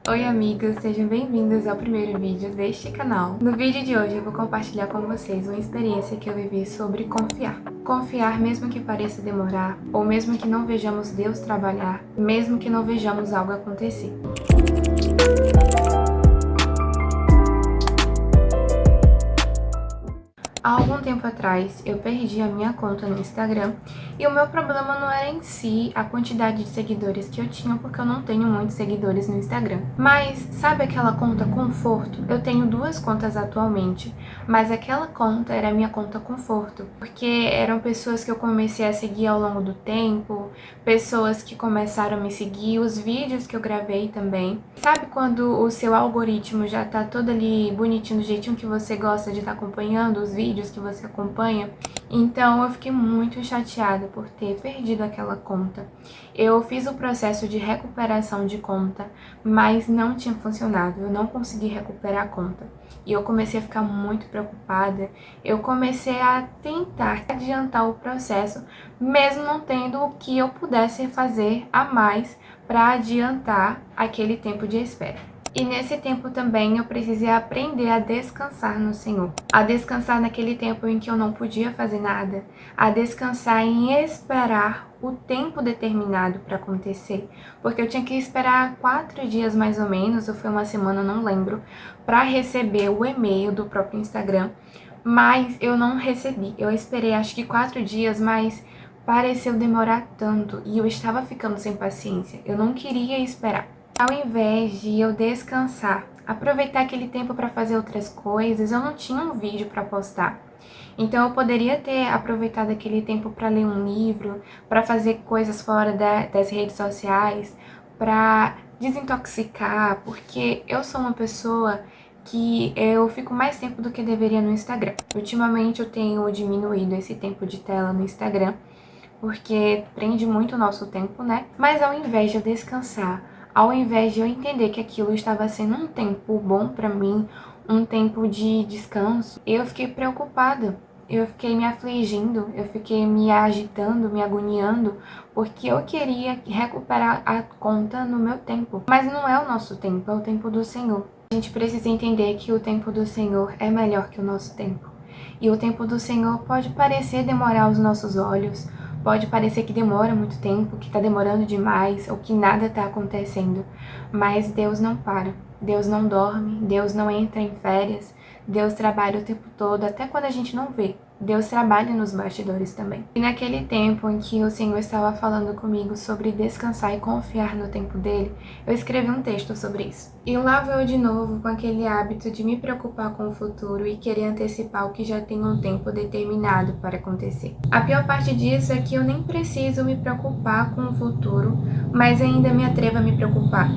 Oi amigos, sejam bem-vindos ao primeiro vídeo deste canal. No vídeo de hoje eu vou compartilhar com vocês uma experiência que eu vivi sobre confiar. Confiar mesmo que pareça demorar, ou mesmo que não vejamos Deus trabalhar, mesmo que não vejamos algo acontecer. Há algum tempo atrás, eu perdi a minha conta no Instagram e o meu problema não era em si a quantidade de seguidores que eu tinha, porque eu não tenho muitos seguidores no Instagram. Mas sabe aquela conta conforto? Eu tenho duas contas atualmente, mas aquela conta era a minha conta conforto, porque eram pessoas que eu comecei a seguir ao longo do tempo, pessoas que começaram a me seguir, os vídeos que eu gravei também. Sabe quando o seu algoritmo já tá todo ali bonitinho, do jeitinho que você gosta de estar acompanhando os vídeos que você acompanha? Então eu fiquei muito chateada por ter perdido aquela conta. Eu fiz o processo de recuperação de conta, mas não tinha funcionado, eu não consegui recuperar a conta. E eu comecei a ficar muito preocupada, eu comecei a tentar adiantar o processo, mesmo não tendo o que eu pudesse fazer a mais para adiantar aquele tempo de espera. E nesse tempo também eu precisei aprender a descansar no Senhor. A descansar naquele tempo em que eu não podia fazer nada. A descansar em esperar o tempo determinado para acontecer. Porque eu tinha que esperar 4 dias mais ou menos, ou foi uma semana, não lembro, para receber o e-mail do próprio Instagram. Mas eu não recebi. Eu esperei acho que 4 dias, mas pareceu demorar tanto e eu estava ficando sem paciência. Eu não queria esperar. Ao invés de eu descansar, aproveitar aquele tempo para fazer outras coisas, eu não tinha um vídeo para postar. Então eu poderia ter aproveitado aquele tempo para ler um livro, para fazer coisas fora das redes sociais, para desintoxicar, porque eu sou uma pessoa que eu fico mais tempo do que deveria no Instagram. Ultimamente eu tenho diminuído esse tempo de tela no Instagram, porque prende muito o nosso tempo, né? Mas ao invés de eu descansar, ao invés de eu entender que aquilo estava sendo um tempo bom pra mim, um tempo de descanso, eu fiquei preocupada. Eu fiquei me afligindo, eu fiquei me agitando, me agoniando, porque eu queria recuperar a conta no meu tempo. Mas não é o nosso tempo, é o tempo do Senhor. A gente precisa entender que o tempo do Senhor é melhor que o nosso tempo. E o tempo do Senhor pode parecer demorar aos nossos olhos, pode parecer que demora muito tempo, que está demorando demais ou que nada está acontecendo, mas Deus não para, Deus não dorme, Deus não entra em férias, Deus trabalha o tempo todo, até quando a gente não vê. Deus trabalha nos bastidores também. E naquele tempo em que o Senhor estava falando comigo sobre descansar e confiar no tempo dele, eu escrevi um texto sobre isso. E lá vou eu de novo com aquele hábito de me preocupar com o futuro e querer antecipar o que já tem um tempo determinado para acontecer. A pior parte disso é que eu nem preciso me preocupar com o futuro, mas ainda me atrevo a me preocupar.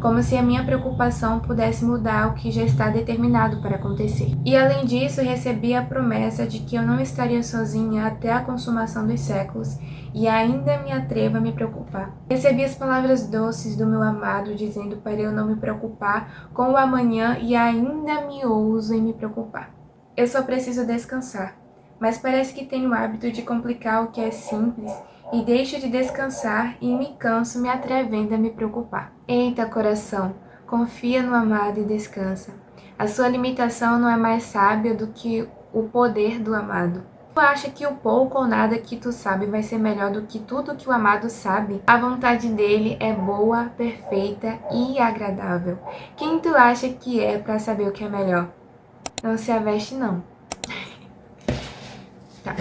Como se a minha preocupação pudesse mudar o que já está determinado para acontecer. E além disso, recebi a promessa de que eu não estaria sozinha até a consumação dos séculos e ainda me atrevo a me preocupar. Recebi as palavras doces do meu amado dizendo para eu não me preocupar com o amanhã e ainda me ouso em me preocupar. Eu só preciso descansar, mas parece que tenho o hábito de complicar o que é simples e deixo de descansar e me canso me atrevendo a me preocupar. Eita, coração, confia no amado e descansa. A sua limitação não é mais sábia do que o poder do amado. Tu acha que o pouco ou nada que tu sabe vai ser melhor do que tudo que o amado sabe? A vontade dele é boa, perfeita e agradável. Quem tu acha que é para saber o que é melhor? Não se aveste, não. Tá.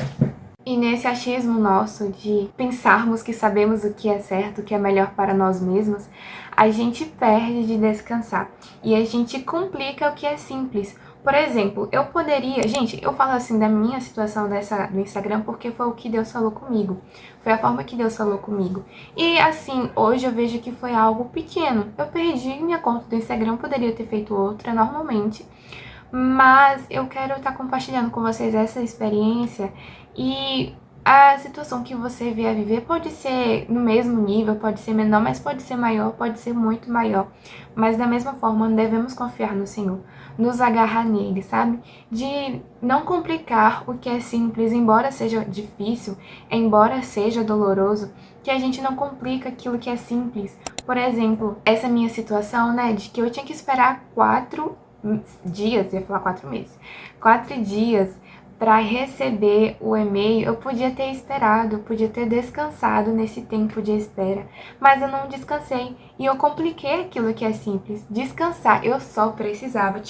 E nesse achismo nosso de pensarmos que sabemos o que é certo, o que é melhor para nós mesmos, a gente perde de descansar e a gente complica o que é simples. Por exemplo, eu poderia... Gente, eu falo assim da minha situação do Instagram porque foi o que Deus falou comigo. Foi a forma que Deus falou comigo. E assim, hoje eu vejo que foi algo pequeno. Eu perdi minha conta do Instagram, poderia ter feito outra normalmente. Mas eu quero estar compartilhando com vocês essa experiência e a situação que você vier viver pode ser no mesmo nível, pode ser menor, mas pode ser maior, pode ser muito maior. Mas da mesma forma, devemos confiar no Senhor, nos agarrar nele, sabe? De não complicar o que é simples, embora seja difícil, embora seja doloroso, que a gente não complica aquilo que é simples, Por exemplo, essa minha situação, né, de que eu tinha que esperar 4 dias, ia falar 4 meses, 4 dias para receber o e-mail. Eu podia ter esperado, podia ter descansado nesse tempo de espera, mas eu não descansei e eu compliquei aquilo que é simples. Descansar, eu só precisava,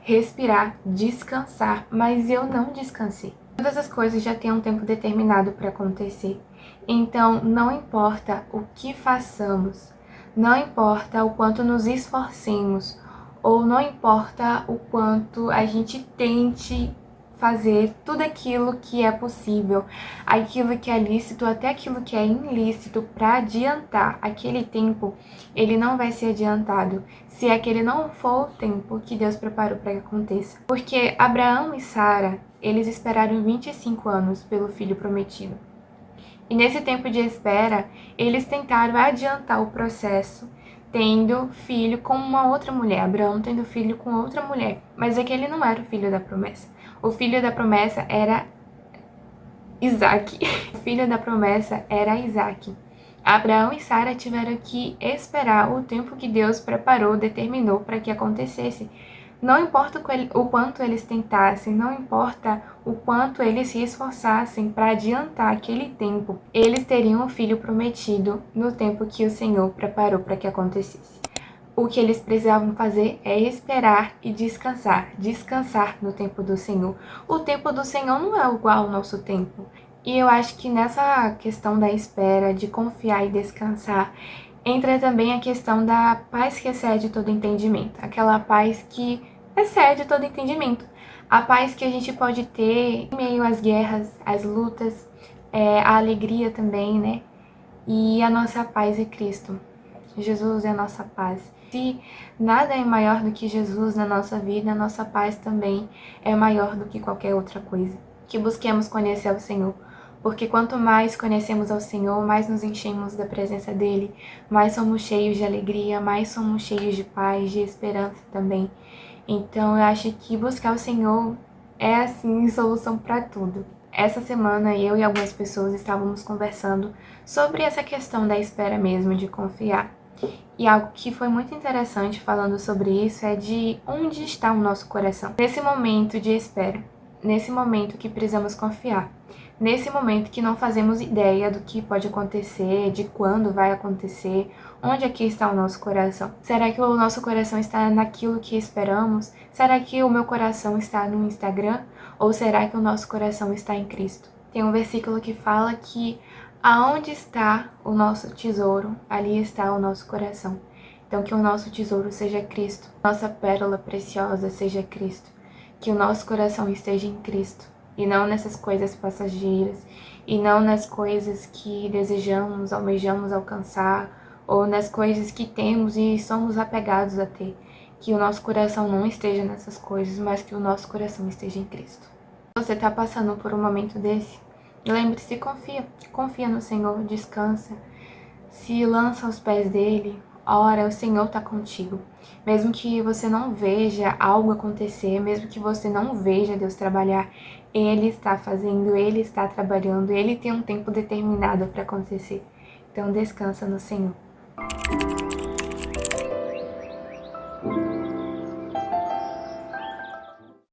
respirar, descansar, mas eu não descansei. Todas as coisas já têm um tempo determinado para acontecer, então não importa o que façamos, não importa o quanto nos esforcemos, ou não importa o quanto a gente tente fazer tudo aquilo que é possível, aquilo que é lícito, até aquilo que é ilícito, para adiantar aquele tempo, ele não vai ser adiantado se aquele não for o tempo que Deus preparou para que aconteça. Porque Abraão e Sara, eles esperaram 25 anos pelo filho prometido. E nesse tempo de espera, eles tentaram adiantar o processo, tendo filho com uma outra mulher, Abraão tendo filho com outra mulher, mas aquele não era o filho da promessa. O filho da promessa era Isaac. O filho da promessa era Isaac. Abraão e Sara tiveram que esperar o tempo que Deus preparou, determinou para que acontecesse. Não importa o quanto eles tentassem, não importa o quanto eles se esforçassem para adiantar aquele tempo, eles teriam um filho prometido no tempo que o Senhor preparou para que acontecesse. O que eles precisavam fazer é esperar e descansar. Descansar no tempo do Senhor. O tempo do Senhor não é igual ao nosso tempo. E eu acho que nessa questão da espera, de confiar e descansar, entra também a questão da paz que excede todo entendimento. Aquela paz que excede todo entendimento. A paz que a gente pode ter em meio às guerras, às lutas, a alegria também, né? E a nossa paz é Cristo. Jesus é a nossa paz. Se nada é maior do que Jesus na nossa vida, a nossa paz também é maior do que qualquer outra coisa. Que busquemos conhecer o Senhor, porque quanto mais conhecemos ao Senhor, mais nos enchemos da presença dEle, mais somos cheios de alegria, mais somos cheios de paz, de esperança também. Então eu acho que buscar o Senhor é assim solução para tudo. Essa semana eu e algumas pessoas estávamos conversando sobre essa questão da espera mesmo, de confiar. E algo que foi muito interessante falando sobre isso é de onde está o nosso coração. Nesse momento de espera, nesse momento que precisamos confiar, nesse momento que não fazemos ideia do que pode acontecer, de quando vai acontecer, onde aqui está o nosso coração? Será que o nosso coração está naquilo que esperamos? Será que o meu coração está no Instagram? Ou será que o nosso coração está em Cristo? Tem um versículo que fala que aonde está o nosso tesouro, ali está o nosso coração. Então, que o nosso tesouro seja Cristo, nossa pérola preciosa seja Cristo, que o nosso coração esteja em Cristo, e não nessas coisas passageiras, e não nas coisas que desejamos, almejamos alcançar, ou nas coisas que temos e somos apegados a ter. Que o nosso coração não esteja nessas coisas, mas que o nosso coração esteja em Cristo. Você está passando por um momento desse? Lembre-se, confia no Senhor, descansa, se lança aos pés dele, ora, o Senhor está contigo. Mesmo que você não veja algo acontecer, mesmo que você não veja Deus trabalhar, Ele está fazendo, Ele está trabalhando, Ele tem um tempo determinado para acontecer. Então descansa no Senhor.